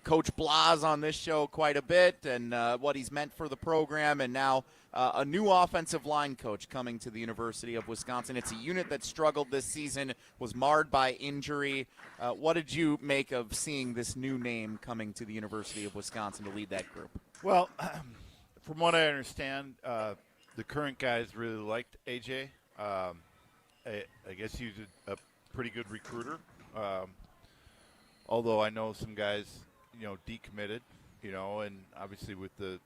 Coach Blaz on this show quite a bit and what he's meant for the program, and now a new offensive line coach coming to the University of Wisconsin. It's a unit that struggled this season, was marred by injury. What did you make of seeing this new name coming to the University of Wisconsin to lead that group? Well, from what I understand, the current guys really liked AJ. I guess he's a pretty good recruiter. Although I know some guys, decommitted, and obviously with the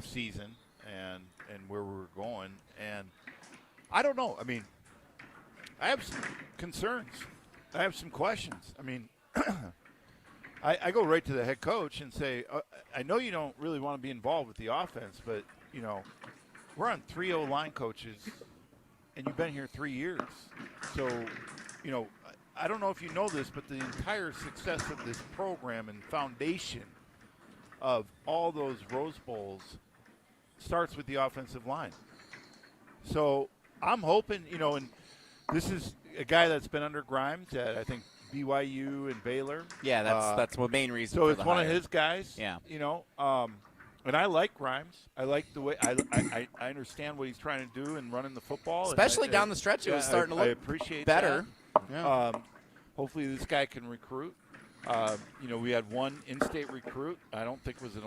season and where we're going. And I don't know. I mean, I have some concerns. I have some questions. I mean, I go right to the head coach and say, I know you don't really want to be involved with the offense, but, we're on 3 O-line coaches, and you've been here 3 years. So, I don't know if you know this, but the entire success of this program and foundation of all those Rose Bowls starts with the offensive line. So I'm hoping, and this is a guy that's been under Grimes at, I think, BYU and Baylor. Yeah, that's the main reason. So for it's the one hire. of his guys. Yeah. And I like Grimes. I like the way I understand what he's trying to do and running the football. Especially down the stretch, it was starting to look I appreciate better. that. Yeah. Hopefully this guy can recruit. We had one in-state recruit. I don't think it was an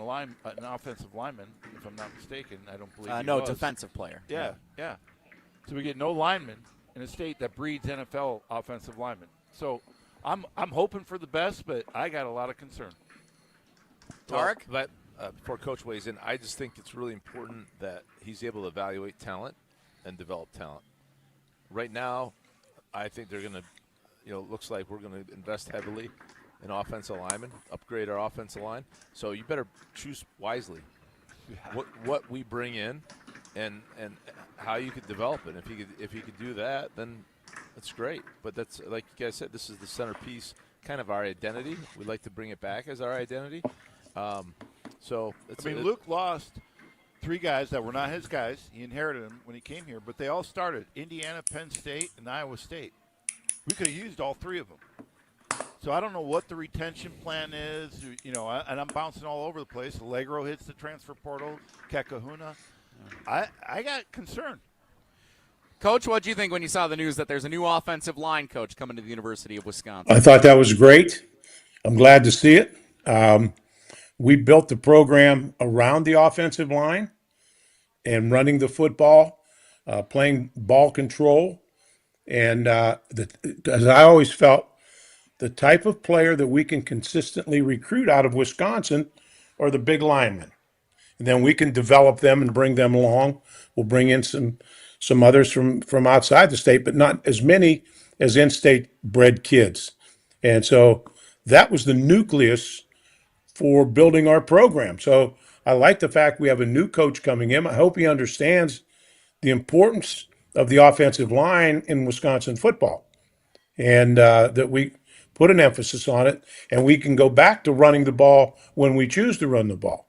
offensive lineman, if I'm not mistaken. I don't believe he no, was. defensive player. Yeah. So we get no linemen in a state that breeds NFL offensive linemen. So I'm hoping for the best, but I got a lot of concern. Tarek? But before Coach weighs in, I just think it's really important that he's able to evaluate talent and develop talent. Right now, I think they're going to, looks like we're going to invest heavily in offensive linemen, upgrade our offensive line. So you better choose wisely what we bring in and how you could develop it. If you could do that, then that's great. But that's, like you guys said, this is the centerpiece, kind of our identity. We'd like to bring it back as our identity. Luke lost 3 guys that were not his guys. He inherited them when he came here, but they all started Indiana, Penn State, and Iowa State. We could have used all 3 of them. So I don't know what the retention plan is, and I'm bouncing all over the place. Allegro hits the transfer portal, Kekahuna. I got concern. Coach, what do you think when you saw the news that there's a new offensive line coach coming to the University of Wisconsin? I thought that was great. I'm glad to see it. We built the program around the offensive line and running the football, playing ball control. And as I always felt, the type of player that we can consistently recruit out of Wisconsin are the big linemen. And then we can develop them and bring them along. We'll bring in some others from outside the state, but not as many as in-state bred kids. And so that was the nucleus for building our program. So I like the fact we have a new coach coming in. I hope he understands the importance of the offensive line in Wisconsin football, and that we put an emphasis on it, and we can go back to running the ball when we choose to run the ball.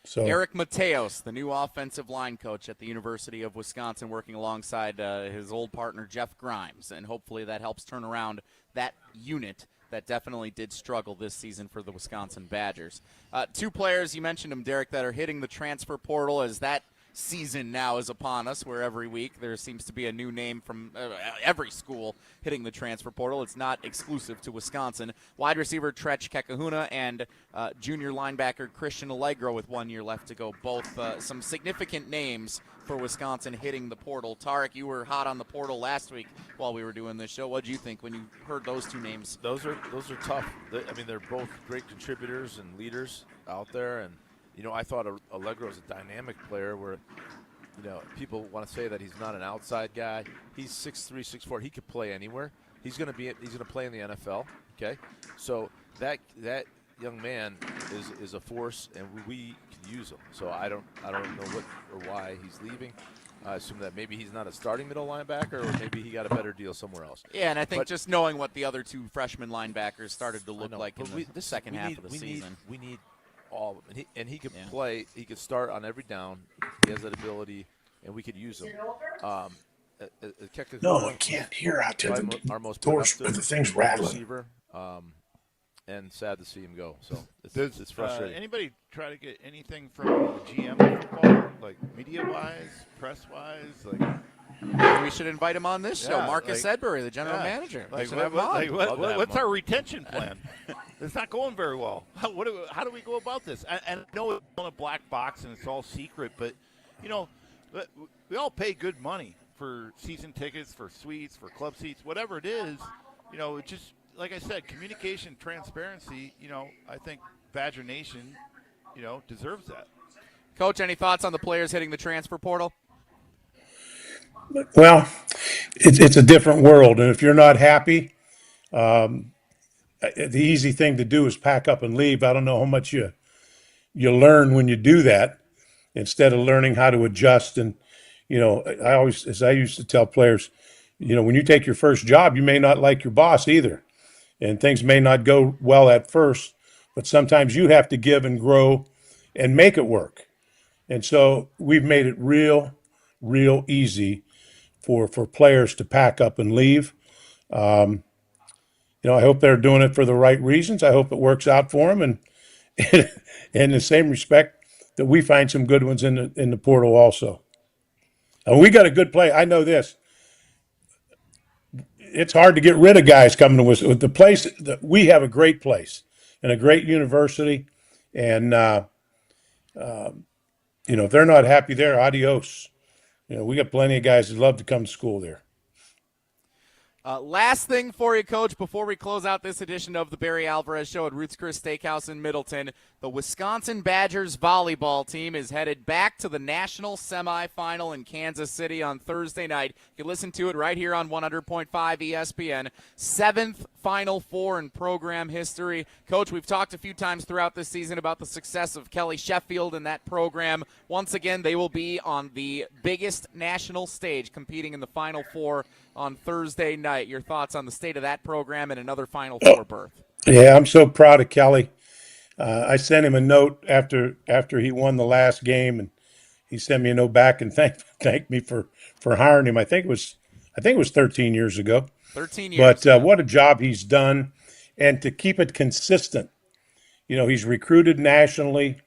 So Eric Mateos, the new offensive line coach at the University of Wisconsin, working alongside his old partner Jeff Grimes, and hopefully that helps turn around that unit that definitely did struggle this season for the Wisconsin Badgers. 2 players, you mentioned them, Derek, that are hitting the transfer portal as that season now is upon us, where every week there seems to be a new name from every school hitting the transfer portal. It's not exclusive to Wisconsin. Wide receiver Tretch Kekahuna and junior linebacker Christian Allegro with 1 year left to go. Both some significant names for Wisconsin hitting the portal. Tarek, you were hot on the portal last week while we were doing this show. What did you think when you heard those 2 names? Those are tough. They're both great contributors and leaders out there, and I thought Allegro was a dynamic player where, people want to say that he's not an outside guy. He's 6'3", 6'4". He could play anywhere. He's going to play in the NFL. Okay, so that young man is a force, and we can use him. So I don't know what or why he's leaving. I assume that maybe he's not a starting middle linebacker, or maybe he got a better deal somewhere else. Yeah, and I think just knowing what the other 2 freshman linebackers started to look like in the second half of the season. We need All of them. And he could play. He could start on every down. He has that ability, and we could use him. No, I can't hear out there. Our most doors, the thing's rattling. Receiver, and sad to see him go. So it's frustrating. Anybody try to get anything from the GM of football, like media-wise, press-wise, like? Maybe we should invite him on this show. Marcus Edbury, the general manager. What's our retention plan? It's not going very well. How do we go about this? And I know it's on a black box and it's all secret, but we all pay good money for season tickets, for suites, for club seats, whatever it is. It just, like I said, communication, transparency. I think Badger Nation, deserves that. Coach, any thoughts on the players hitting the transfer portal? Well, it's a different world, and if you're not happy, the easy thing to do is pack up and leave. I don't know how much you learn when you do that, instead of learning how to adjust. And I used to tell players, when you take your first job, you may not like your boss either, and things may not go well at first, but sometimes you have to give and grow and make it work. And so we've made it real easy for players to pack up and leave. I hope they're doing it for the right reasons. I hope it works out for them, and in the same respect that we find some good ones in the portal also. And we got a good play. I know this. It's hard to get rid of guys coming to us. The place that we have a great place and a great university, and if they're not happy there, adios. We got plenty of guys that love to come to school there. Last thing for you, Coach, before we close out this edition of the Barry Alvarez Show at Ruth's Chris Steakhouse in Middleton, the Wisconsin Badgers volleyball team is headed back to the national semifinal in Kansas City on Thursday night. You can listen to it right here on 100.5 ESPN. 7th Final Four in program history. Coach, we've talked a few times throughout this season about the success of Kelly Sheffield and that program. Once again, they will be on the biggest national stage competing in the Final Four on Thursday night. Your thoughts on the state of that program and another Final Four berth? Yeah, I'm so proud of Kelly. I sent him a note after he won the last game, and he sent me a note back and thanked me for hiring him. I think it was 13 years ago. 13 years. But what a job he's done, and to keep it consistent. He's recruited nationally.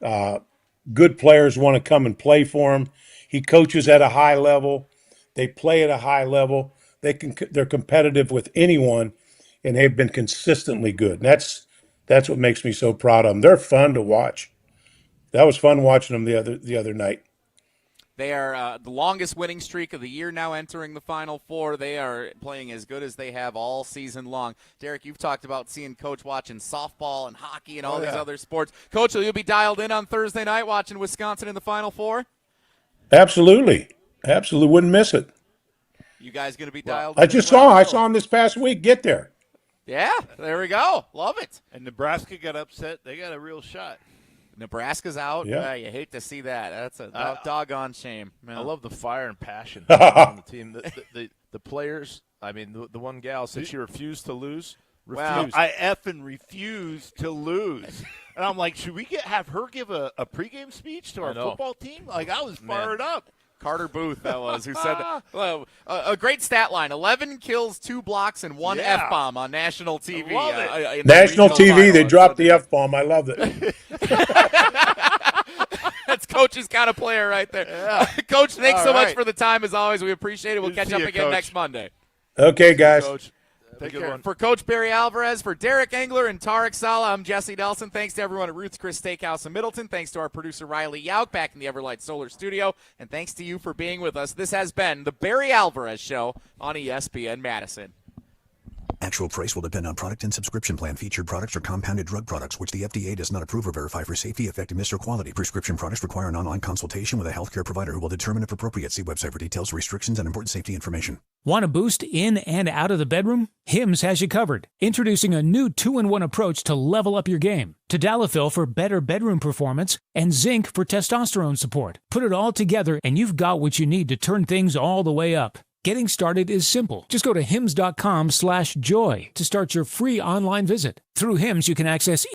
Good players want to come and play for him. He coaches at a high level. They play at a high level. They're competitive with anyone, and they've been consistently good. And that's what makes me so proud of them. They're fun to watch. That was fun watching them the other night. They are the longest winning streak of the year now, entering the Final Four. They are playing as good as they have all season long. Derek, you've talked about seeing Coach watching softball and hockey and all these other sports. Coach, will you be dialed in on Thursday night watching Wisconsin in the Final Four? Absolutely. Wouldn't miss it. You guys going to be dialed in? I saw him this past week get there. Yeah, there we go. Love it. And Nebraska got upset. They got a real shot. Nebraska's out. Yeah. You hate to see that. That's a doggone shame. I love the fire and passion on the team. The players, the one gal said she refused to lose. Wow, I effing refuse to lose. And I'm like, should we have her give a pregame speech to our football team? Like, I was fired up. Carter Booth, that was, who said a great stat line: 11 kills, 2 blocks, and 1 F-bomb on national TV. National TV, they dropped the F-bomb. I love it. That's Coach's kind of player right there. Yeah. Coach, thanks so much for the time, as always. We appreciate it. We'll catch up again next Monday. Okay, guys. Coach. Take care. For Coach Barry Alvarez, for Derek Engler and Tarek Sala, I'm Jesse Nelson. Thanks to everyone at Ruth's Chris Steakhouse in Middleton. Thanks to our producer Riley Yauk back in the Everlight Solar Studio. And thanks to you for being with us. This has been the Barry Alvarez Show on ESPN Madison. Actual price will depend on product and subscription plan. Featured products are compounded drug products, which the FDA does not approve or verify for safety, effectiveness, or quality. Prescription products require an online consultation with a healthcare provider who will determine if appropriate. See website for details, restrictions, and important safety information. Want a boost in and out of the bedroom? Hims has you covered. Introducing a new 2-in-1 approach to level up your game. Tadalafil for better bedroom performance and zinc for testosterone support. Put it all together and you've got what you need to turn things all the way up. Getting started is simple. Just go to hims.com/joy to start your free online visit. Through Hims, you can access